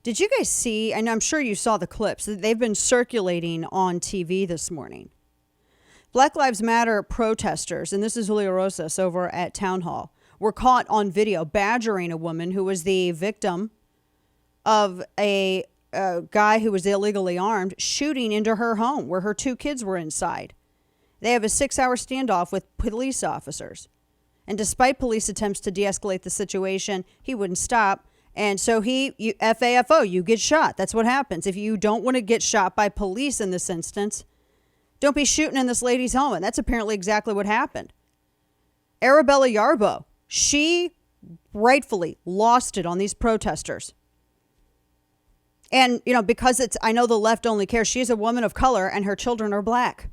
Did you guys see, and I'm sure you saw the clips, that they've been circulating on TV this morning. Black Lives Matter protesters, and this is Julio Rosas over at Town Hall, were caught on video badgering a woman who was the victim of a guy who was illegally armed shooting into her home where her 2 kids were inside. They have a 6-hour standoff with police officers. And despite police attempts to de-escalate the situation, he wouldn't stop. And so FAFO, you get shot. That's what happens. If you don't want to get shot by police in this instance, don't be shooting in this lady's home. And that's apparently exactly what happened. Arabella Yarbo, she rightfully lost it on these protesters. And, because I know the left only cares. She's a woman of color and her children are black.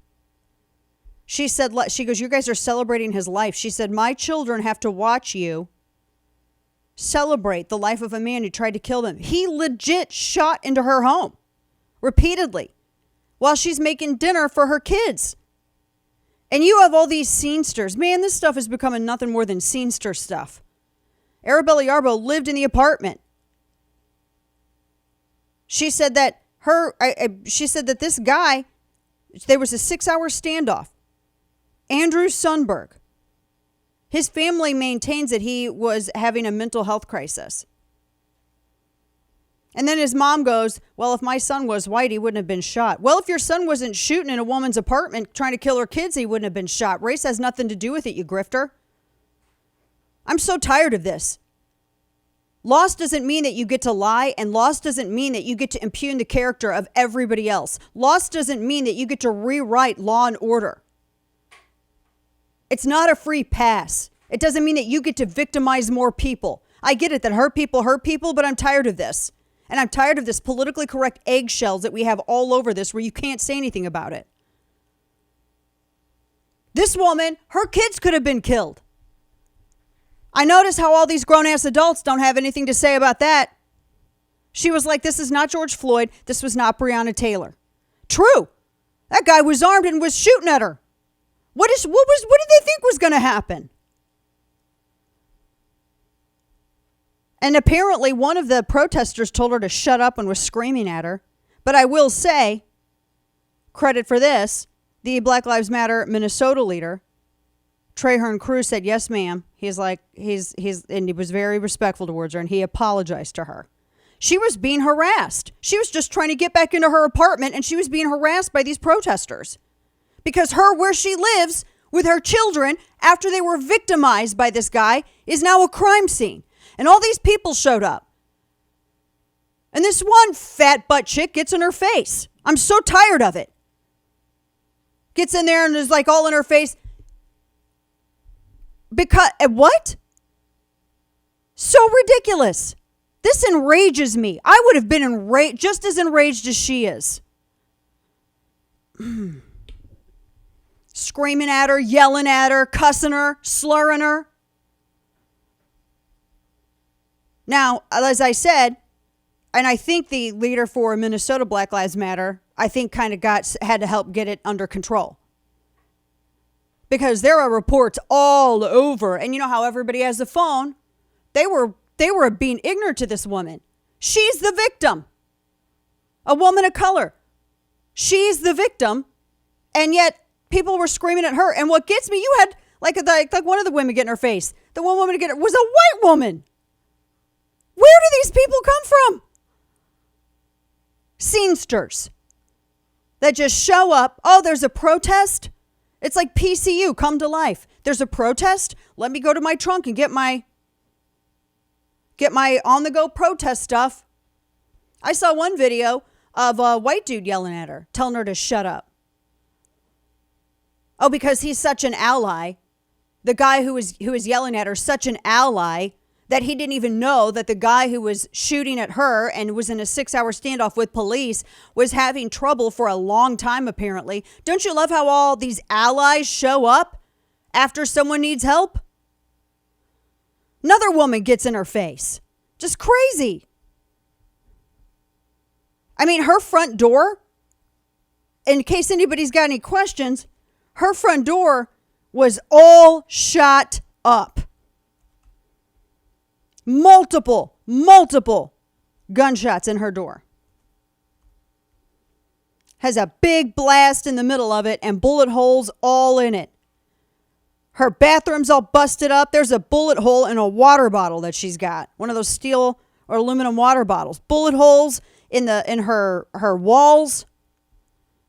She goes, you guys are celebrating his life. She said, my children have to watch you celebrate the life of a man who tried to kill them. He legit shot into her home repeatedly while she's making dinner for her kids. And you have all these scenesters. Man, this stuff is becoming nothing more than scenester stuff. Arabella Yarbo lived in the apartment. She said that this guy, there was a 6-hour standoff. Andrew Sundberg. His family maintains that he was having a mental health crisis. And then his mom goes, well, if my son was white, he wouldn't have been shot. Well, if your son wasn't shooting in a woman's apartment trying to kill her kids, he wouldn't have been shot. Race has nothing to do with it, you grifter. I'm so tired of this. Loss doesn't mean that you get to lie, and loss doesn't mean that you get to impugn the character of everybody else. Loss doesn't mean that you get to rewrite law and order. It's not a free pass. It doesn't mean that you get to victimize more people. I get it that hurt people, but I'm tired of this. And I'm tired of this politically correct eggshells that we have all over this where you can't say anything about it. This woman, her kids could have been killed. I notice how all these grown-ass adults don't have anything to say about that. She was like, this is not George Floyd. This was not Breonna Taylor. True. That guy was armed and was shooting at her. What did they think was going to happen? And apparently one of the protesters told her to shut up and was screaming at her. But I will say, credit for this, the Black Lives Matter Minnesota leader, Trahern Cruz, said, yes, ma'am. And he was very respectful towards her, and he apologized to her. She was being harassed. She was just trying to get back into her apartment, and she was being harassed by these protesters. Because where she lives with her children, after they were victimized by this guy, is now a crime scene. And all these people showed up. And this one fat butt chick gets in her face. I'm so tired of it. Gets in there and is like all in her face. Because, what? So ridiculous. This enrages me. I would have been just as enraged as she is. Screaming at her, yelling at her, cussing her, slurring her. Now, as I said, and I think the leader for Minnesota Black Lives Matter, I think kind of had to help get it under control. Because there are reports all over. And you know how everybody has a phone? They were being ignorant to this woman. She's the victim. A woman of color. She's the victim. And yet people were screaming at her. And what gets me, you had like one of the women get in her face. The one woman to get her was a white woman. Where do these people come from? Scenesters that just show up. Oh, there's a protest. It's like PCU, come to life. There's a protest. Let me go to my trunk and get my on-the-go protest stuff. I saw one video of a white dude yelling at her, telling her to shut up. Oh, because he's such an ally. The guy who was yelling at her, such an ally, that he didn't even know that the guy who was shooting at her and was in a 6-hour standoff with police was having trouble for a long time, apparently. Don't you love how all these allies show up after someone needs help? Another woman gets in her face. Just crazy. I mean, her front door, in case anybody's got any questions, her front door was all shot up. Multiple gunshots in her door. Has a big blast in the middle of it and bullet holes all in it. Her bathroom's all busted up. There's a bullet hole in a water bottle that she's got. One of those steel or aluminum water bottles. Bullet holes in her walls.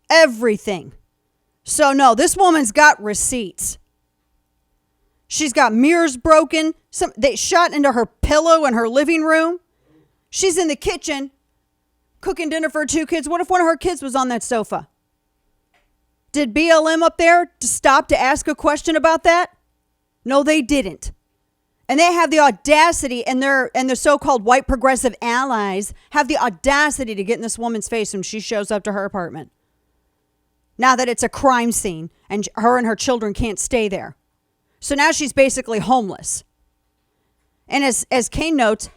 Everything. So no, this woman's got receipts. She's got mirrors broken. They shot into her pillow in her living room. She's in the kitchen cooking dinner for her 2 kids. What if one of her kids was on that sofa? Did BLM up there to stop to ask a question about that? No, they didn't. And they have the audacity, and their so-called white progressive allies have the audacity to get in this woman's face when she shows up to her apartment. Now that it's a crime scene and her and her children can't stay there. So now she's basically homeless. And as Kane notes,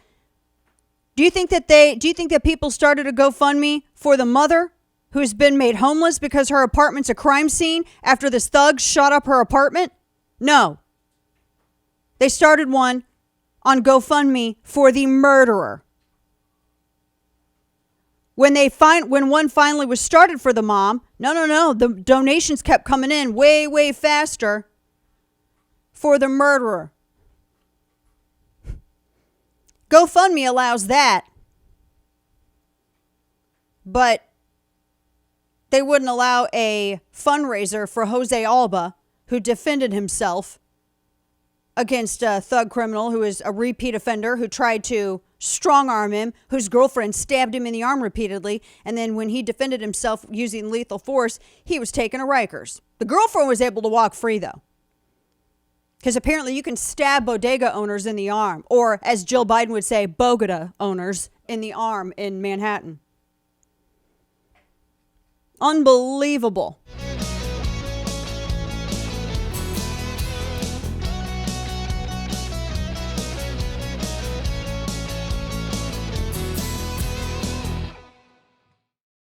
do you think that people started a GoFundMe for the mother who's been made homeless because her apartment's a crime scene after this thug shot up her apartment? No. They started one on GoFundMe for the murderer. When one finally was started for the mom, no, the donations kept coming in way, way faster for the murderer. GoFundMe allows that, but they wouldn't allow a fundraiser for Jose Alba, who defended himself against a thug criminal who is a repeat offender who tried to strong arm him, whose girlfriend stabbed him in the arm repeatedly, and then when he defended himself using lethal force, he was taken to Rikers. The girlfriend was able to walk free, though. Because apparently you can stab bodega owners in the arm, or as Jill Biden would say, Bogota owners in the arm in Manhattan. Unbelievable.